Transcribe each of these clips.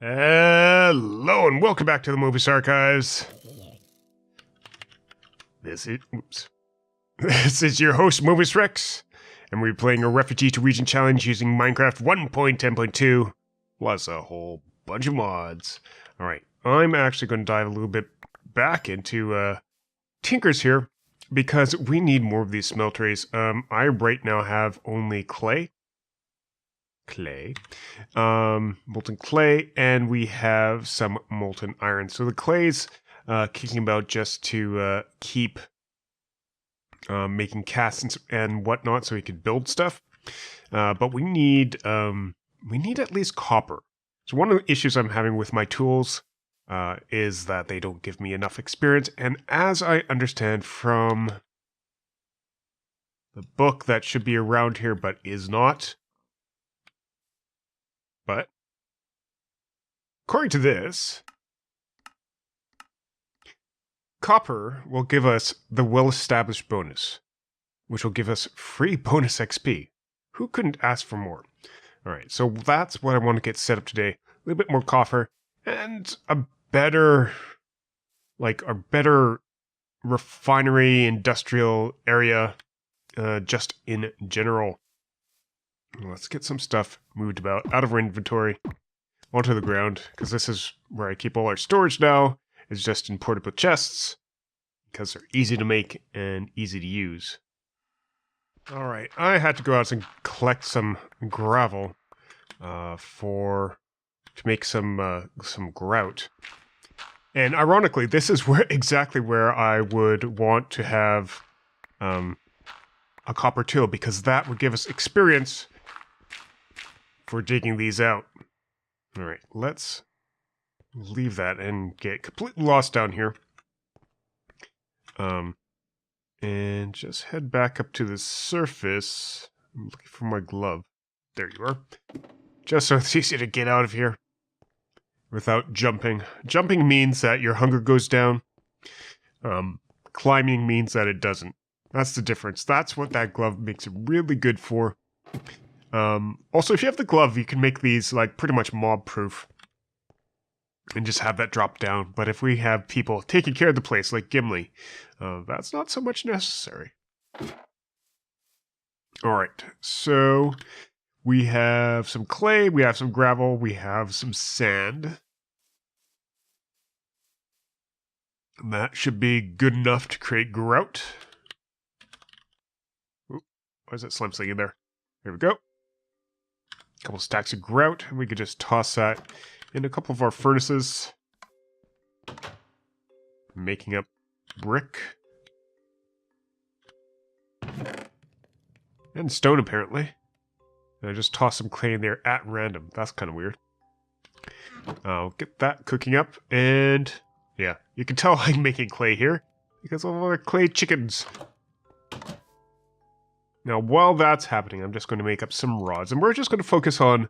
Hello and welcome back to the Mobius Archives. This is your host, Mobius Rex, and we're playing a Refugee to Regent challenge using Minecraft 1.10.2, plus a whole bunch of mods. Alright, I'm actually going to dive a little bit back into Tinkers here, because we need more of these smelteries. I right now have only clay, molten clay, and we have some molten iron. So the clay's kicking about just to keep making casts and whatnot, so we could build stuff. But we need at least copper. So one of the issues I'm having with my tools is that they don't give me enough experience. And as I understand from the book that should be around here but is not. But according to this, copper will give us the well-established bonus, which will give us free bonus XP. Who couldn't ask for more? Alright, so that's what I want to get set up today. A little bit more copper, and a better refinery, industrial area, just in general. Let's get some stuff moved about out of our inventory onto the ground, because this is where I keep all our storage now. It's just in portable chests, because they're easy to make and easy to use. Alright, I had to go out and collect some gravel to make some grout. And ironically, this is exactly where I would want to have a copper tool, because that would give us experience for digging these out. Alright, let's leave that and get completely lost down here. And just head back up to the surface. I'm looking for my glove. There you are. Just so it's easy to get out of here without jumping. Jumping means that your hunger goes down. Climbing means that it doesn't. That's the difference. That's what that glove makes it really good for. Also, if you have the glove, you can make these like pretty much mob-proof and just have that drop down. But if we have people taking care of the place, like Gimli, that's not so much necessary. Alright, so we have some clay, we have some gravel, we have some sand. And that should be good enough to create grout. Ooh, why is that slime in there? There we go. A couple stacks of grout, and we could just toss that in a couple of our furnaces. Making up brick. And stone, apparently. And I just toss some clay in there at random. That's kind of weird. I'll get that cooking up, and yeah, you can tell I'm making clay here, because of all the clay chickens. Now, while that's happening, I'm just going to make up some rods. And we're just going to focus on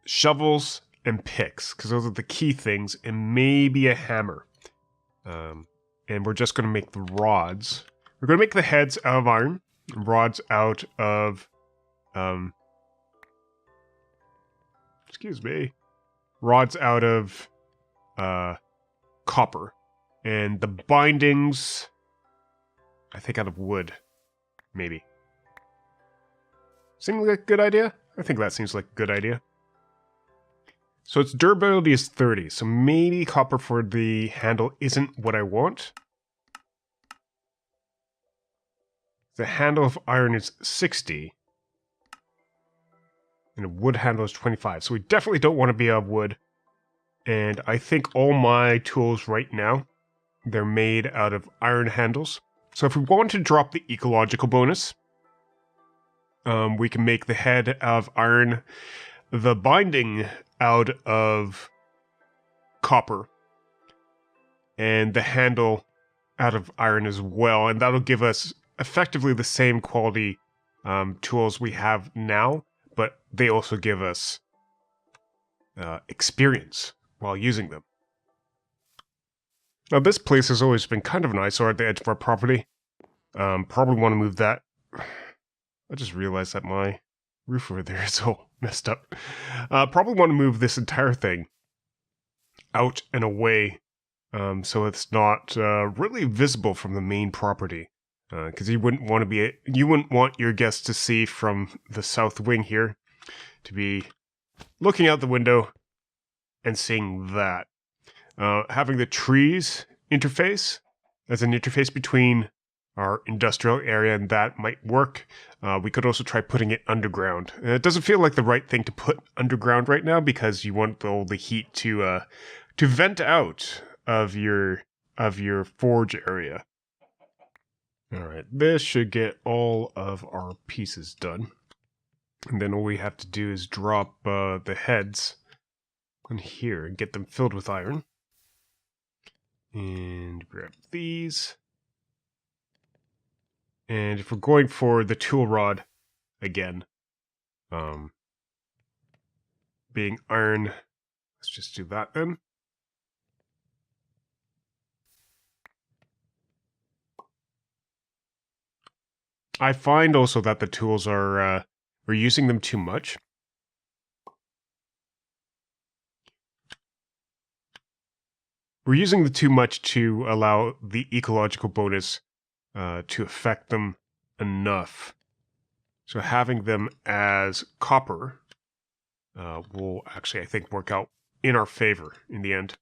shovels and picks, because those are the key things, and maybe a hammer. And we're just going to make the rods. We're going to make the heads out of iron, rods out of... rods out of copper. And the bindings... I think out of wood, maybe. Seem like a good idea? I think that seems like a good idea. So its durability is 30, so maybe copper for the handle isn't what I want. The handle of iron is 60. And a wood handle is 25, so we definitely don't want to be out of wood. And I think all my tools right now, they're made out of iron handles. So if we want to drop the ecological bonus, we can make the head out of iron, the binding out of copper, and the handle out of iron as well. And that'll give us effectively the same quality tools we have now, but they also give us experience while using them. Now, this place has always been kind of an eyesore at the edge of our property. Probably want to move that. I just realized that my roof over there is all messed up. Probably want to move this entire thing out and away, so it's not really visible from the main property. Because you wouldn't want your guests to see from the south wing here, to be looking out the window and seeing that. Having the trees interface as an interface between our industrial area, and that might work. We could also try putting it underground. It doesn't feel like the right thing to put underground right now because you want all the heat to vent out of your forge area. All right, this should get all of our pieces done. And then all we have to do is drop the heads on here and get them filled with iron. And grab these. And if we're going for the tool rod again, being iron, let's just do that then. I find also that the tools are, we're using them too much. We're using them too much to allow the ecological bonus to affect them enough. So having them as copper will actually, I think, work out in our favor in the end.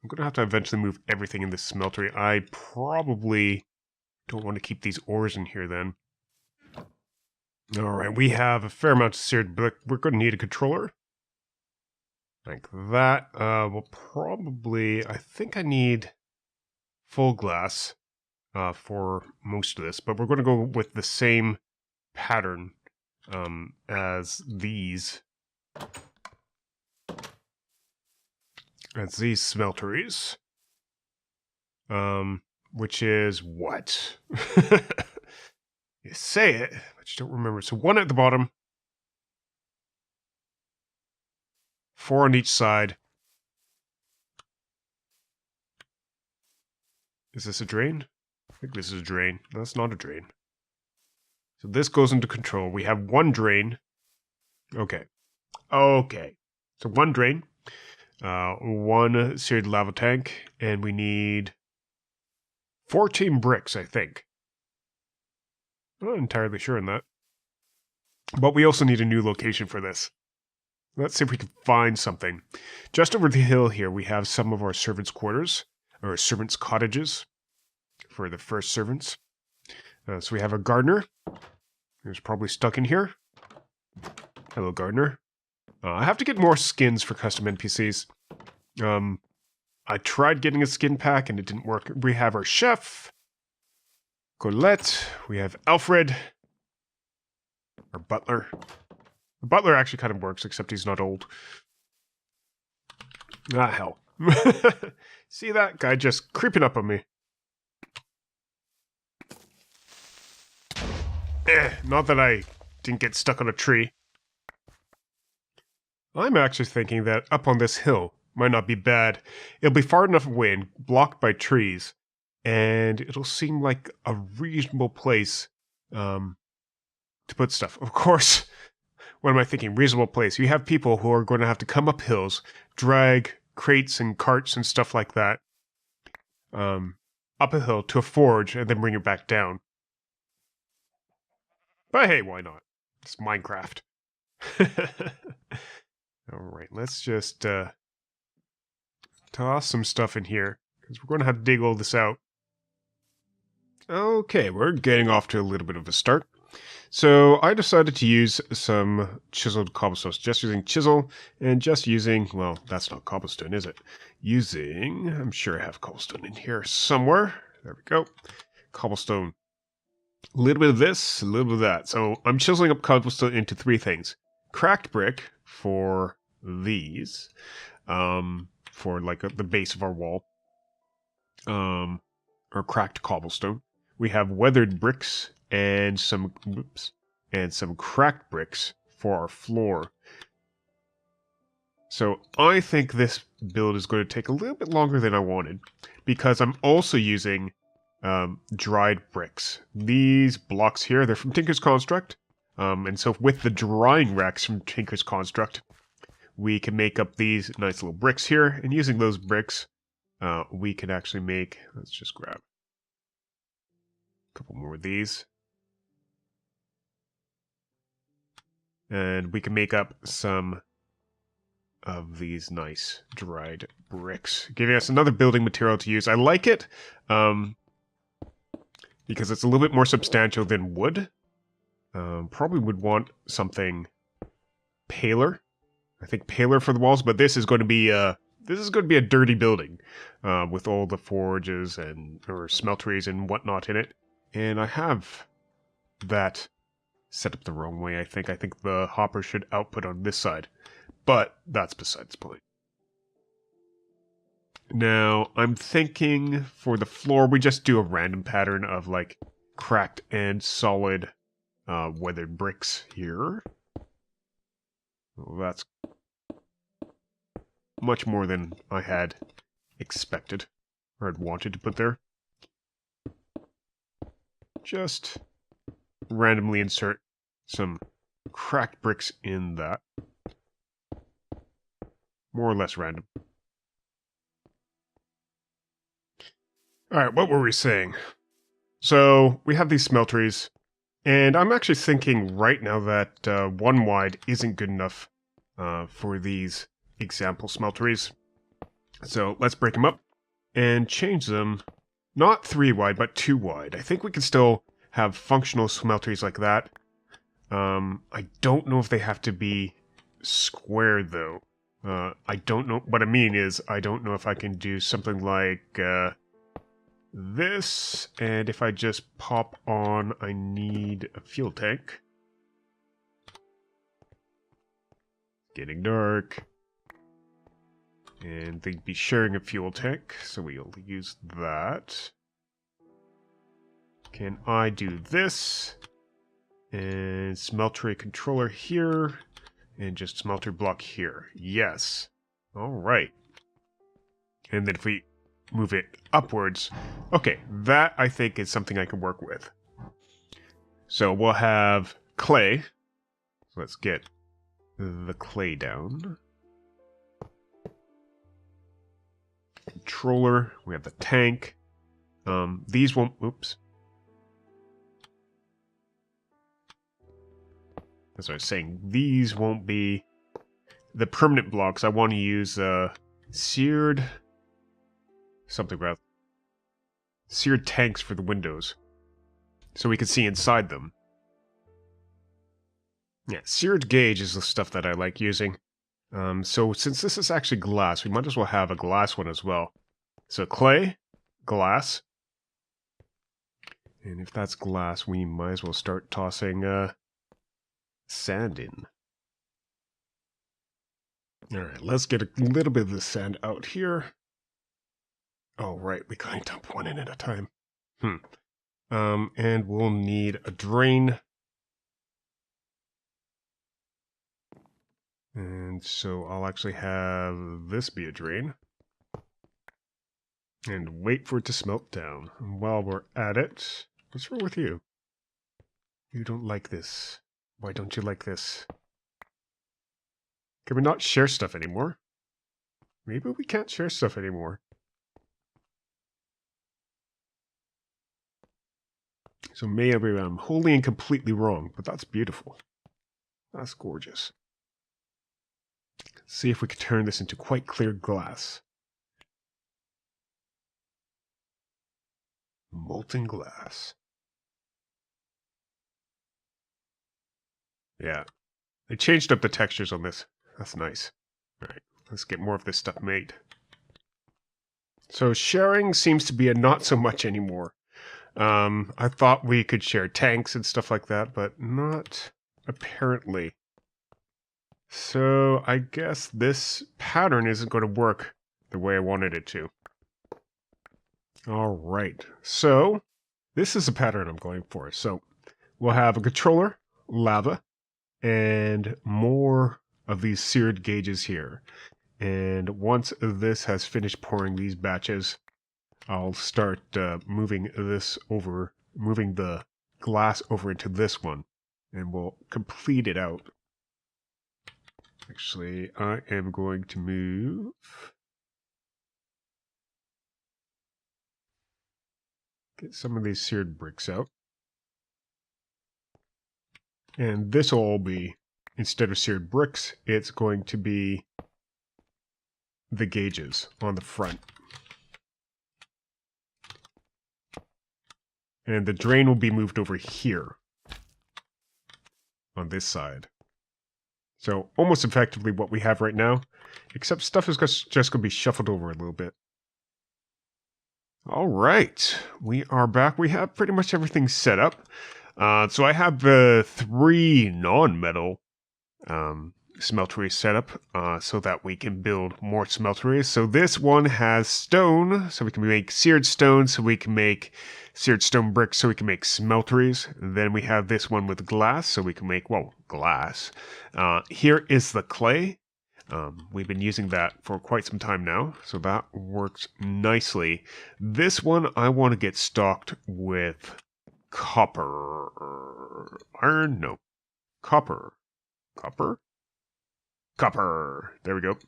I'm going to have to eventually move everything in this smeltery. I probably don't want to keep these ores in here then. Alright, we have a fair amount of seared brick. We're going to need a controller. Like that. We'll probably... I think I need full glass for most of this. But we're going to go with the same pattern as these. As these smelteries. Which is what? You say it, but you don't remember. So 1 at the bottom. 4 on each side. Is this a drain? I think this is a drain. No, that's not a drain. So this goes into control. We have 1 drain. Okay. Okay. So 1 drain. 1 seared lava tank. And we need 14 bricks, I think. I'm not entirely sure on that. But we also need a new location for this. Let's see if we can find something. Just over the hill here, we have some of our servants' quarters, or servants' cottages, for the first servants. So we have a gardener, who's probably stuck in here. Hello, gardener. I have to get more skins for custom NPCs. I tried getting a skin pack and it didn't work. We have our chef, Colette. We have Alfred, our butler. The butler actually kind of works, except he's not old. Ah, hell. See that guy just creeping up on me. Not that I didn't get stuck on a tree. I'm actually thinking that up on this hill might not be bad. It'll be far enough away and blocked by trees, and it'll seem like a reasonable place to put stuff. Of course, what am I thinking? Reasonable place. You have people who are going to have to come up hills, drag crates and carts and stuff like that up a hill to a forge, and then bring it back down. But hey, why not? It's Minecraft. Alright, let's just toss some stuff in here, because we're going to have to dig all this out. Okay, we're getting off to a little bit of a start. So I decided to use some chiseled cobblestone. Just using chisel and just using, well, that's not cobblestone, is it? Using, I'm sure I have cobblestone in here somewhere. There we go. Cobblestone. A little bit of this, a little bit of that. So I'm chiseling up cobblestone into 3 things. Cracked brick for these, for like the base of our wall, or cracked cobblestone. We have weathered bricks and some cracked bricks for our floor. So I think this build is going to take a little bit longer than I wanted, because I'm also using dried bricks. These blocks here, they're from Tinker's Construct. And so with the drying racks from Tinker's Construct, we can make up these nice little bricks here. And using those bricks, we can actually make, let's just grab a couple more of these. And we can make up some of these nice dried bricks, giving us another building material to use. I like it because it's a little bit more substantial than wood. Probably would want something paler. I think paler for the walls, but this is going to be a dirty building with all the forges or smelteries and whatnot in it. And I have that set up the wrong way. I think the hopper should output on this side. But that's besides the point. Now, I'm thinking for the floor, we just do a random pattern of like cracked and solid weathered bricks here. Well, that's much more than I had expected or had wanted to put there. Just randomly insert some cracked bricks in that. More or less random. Alright, what were we saying? So, we have these smelteries, and I'm actually thinking right now that 1 wide isn't good enough for these example smelteries. So, let's break them up and change them, not 3 wide, but 2 wide. I think we can still have functional smelteries like that. I don't know if they have to be square, though. I don't know. What I mean is, I don't know if I can do something like this, and if I just pop on, I need a fuel tank. Getting dark. And they'd be sharing a fuel tank, so we'll use that. Can I do this? And smeltery controller here. And just smelter block here. Yes. Alright. And then if we move it upwards. Okay, that I think is something I can work with. So we'll have clay. So let's get the clay down. Controller. We have the tank. These won't... Oops. As I was saying, these won't be the permanent blocks. I want to use seared tanks for the windows, so we can see inside them. Yeah, seared gauge is the stuff that I like using. So since this is actually glass, we might as well have a glass one as well. So clay, glass, and if that's glass, we might as well start tossing sand in. Alright, let's get a little bit of the sand out here. Oh, right, we can't dump one in at a time. And we'll need a drain. And so I'll actually have this be a drain. And wait for it to smelt down. And while we're at it, what's wrong with you? You don't like this. Why don't you like this? Can we not share stuff anymore? Maybe we can't share stuff anymore. So maybe I'm wholly and completely wrong, but that's beautiful. That's gorgeous. Let's see if we can turn this into quite clear glass. Molten glass. Yeah. They changed up the textures on this. That's nice. Alright, let's get more of this stuff made. So sharing seems to be a not so much anymore. I thought we could share tanks and stuff like that, but not apparently. So I guess this pattern isn't going to work the way I wanted it to. Alright, so this is the pattern I'm going for. So we'll have a controller, lava, and more of these seared gauges here. And once this has finished pouring these batches, I'll start moving the glass over into this one. and we'll complete it out. Actually, I am going to move. Get some of these seared bricks out. And this will all be, instead of seared bricks, it's going to be the gauges on the front. And the drain will be moved over here on this side. So almost effectively what we have right now, except stuff is just going to be shuffled over a little bit. All right, we are back. We have pretty much everything set up. So I have the 3 non-metal smelteries set up so that we can build more smelteries. So this one has stone, so we can make seared stone, so we can make seared stone bricks, so we can make smelteries. Then we have this one with glass, so we can make, well, glass. Here is the clay. We've been using that for quite some time now, so that works nicely. This one I want to get stocked with copper. Iron? No. Copper. Copper? Copper. There we go.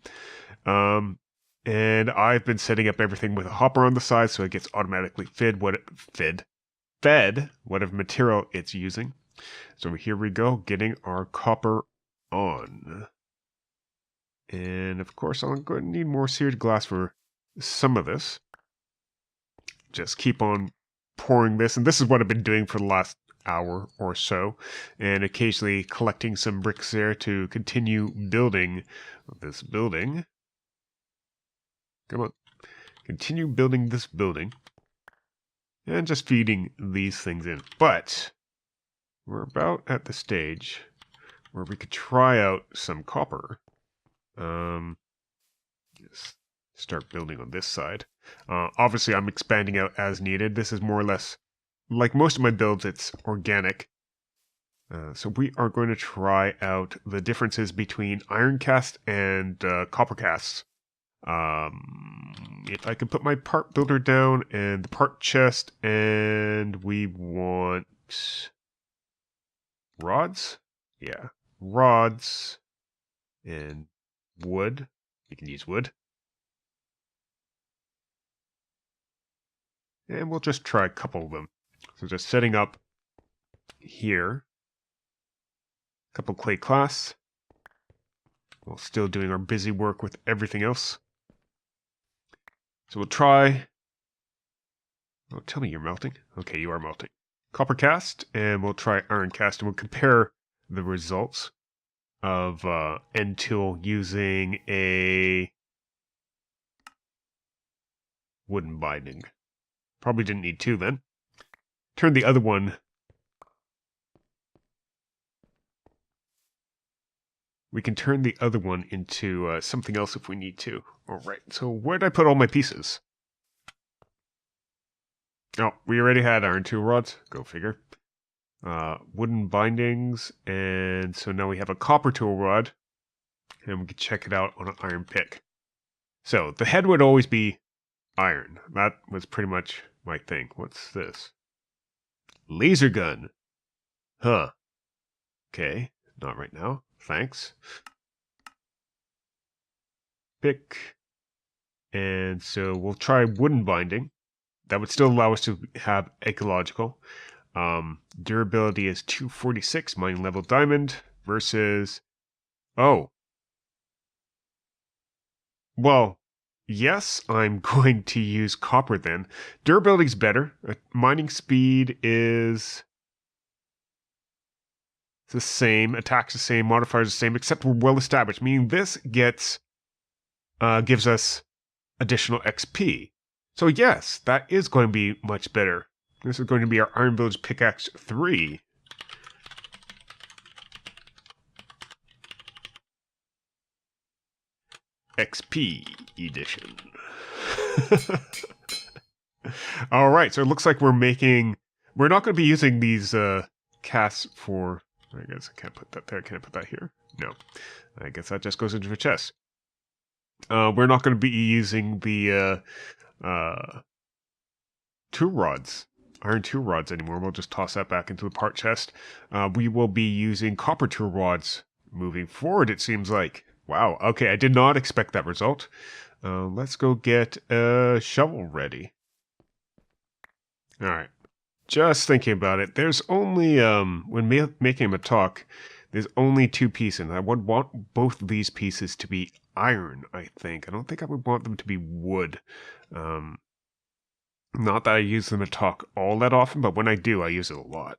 And I've been setting up everything with a hopper on the side, so it gets automatically fed whatever material it's using. So here we go, getting our copper on. And of course, I'm going to need more seared glass for some of this. Just keep on pouring this, and this is what I've been doing for the last hour or so, and occasionally collecting some bricks there to continue building this building. Come on. Continue building this building. And just feeding these things in. But we're about at the stage where we could try out some copper. Just start building on this side. Obviously, I'm expanding out as needed. This is more or less, like most of my builds, it's organic. So we are going to try out the differences between iron cast and copper casts. If I can put my part builder down and the part chest, and we want rods. Yeah, rods and wood. You can use wood. And we'll just try a couple of them. So just setting up here. A couple clay class. While still doing our busy work with everything else. So we'll try... Oh, tell me you're melting. Okay, you are melting. Copper cast, and we'll try iron cast, and we'll compare the results of end tool using a wooden binding. Probably didn't need 2 then. Turn the other one. We can turn the other one into something else if we need to. Alright, so where did I put all my pieces? Oh, we already had iron tool rods. Go figure. Wooden bindings, and so now we have a copper tool rod, and we can check it out on an iron pick. So the head would always be iron. That was pretty much my thing. What's this? Laser gun. Huh. Okay, not right now. Thanks. Pick. And so we'll try wooden binding. That would still allow us to have ecological. Durability is 246, mining level diamond, versus... Oh. Well, yes, I'm going to use copper then. Durability is better. Mining speed is the same. Attacks the same. Modifiers the same, except we're well established, meaning this gives us additional XP. So yes, that is going to be much better. This is going to be our Iron Village Pickaxe 3. XP edition. Alright, so it looks like we're not going to be using these casts for... I guess I can't put that there. Can I put that here? No. I guess that just goes into the chest. We're not going to be using the 2 rods iron tool rods anymore. We'll just toss that back into the part chest. We will be using copper tool rods moving forward, it seems like. Wow, okay, I did not expect that result. Let's go get a shovel ready. Alright, just thinking about it, there's only, when making a talk, there's only 2 pieces, and I would want both of these pieces to be iron, I think. I don't think I would want them to be wood. Not that I use them to talk all that often, but when I do, I use it a lot.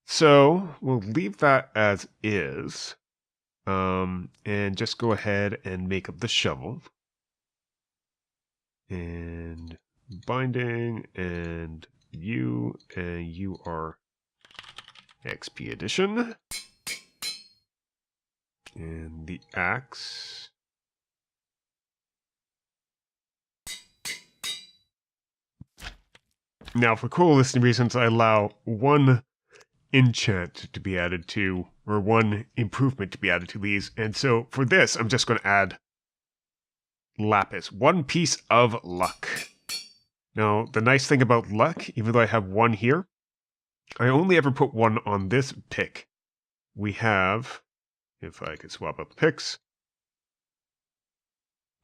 So, we'll leave that as is. And just go ahead and make up the shovel. And binding, and you are XP edition. And the axe. Now, for cool listening reasons, I allow 1 enchant to be added to, or 1 improvement to be added to these. And so for this, I'm just going to add lapis. 1 piece of luck. Now, the nice thing about luck, even though I have 1 here, I only ever put 1 on this pick. We have, if I could swap up picks,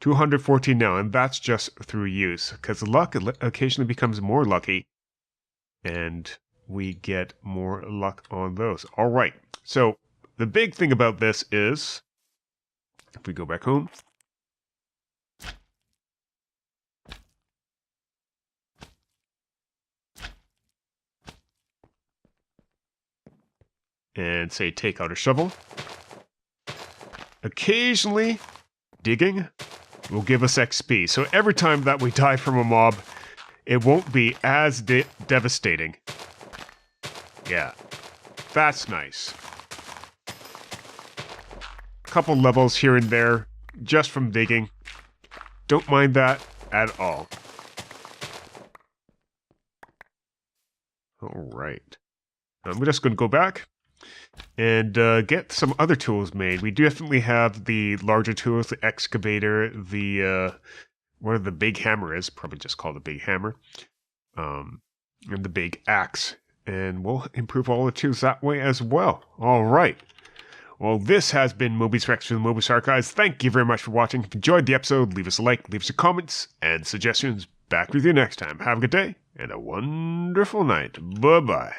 214 now, and that's just through use, because luck occasionally becomes more lucky, and we get more luck on those. All right, so the big thing about this is, if we go back home, and say take out a shovel, occasionally digging will give us XP. So every time that we die from a mob, it won't be as devastating. Yeah, that's nice. Couple levels here and there, just from digging. Don't mind that at all. Alright. I'm just going to go back and get some other tools made. We definitely have the larger tools, the excavator, the, whatever the big hammer is, probably just called the big hammer, and the big axe. And we'll improve all the tools that way as well. All right. Well, this has been Mobius Rex from the Mobius Archives. Thank you very much for watching. If you enjoyed the episode, leave us a like, leave us your comments and suggestions. Back with you next time. Have a good day and a wonderful night. Bye-bye.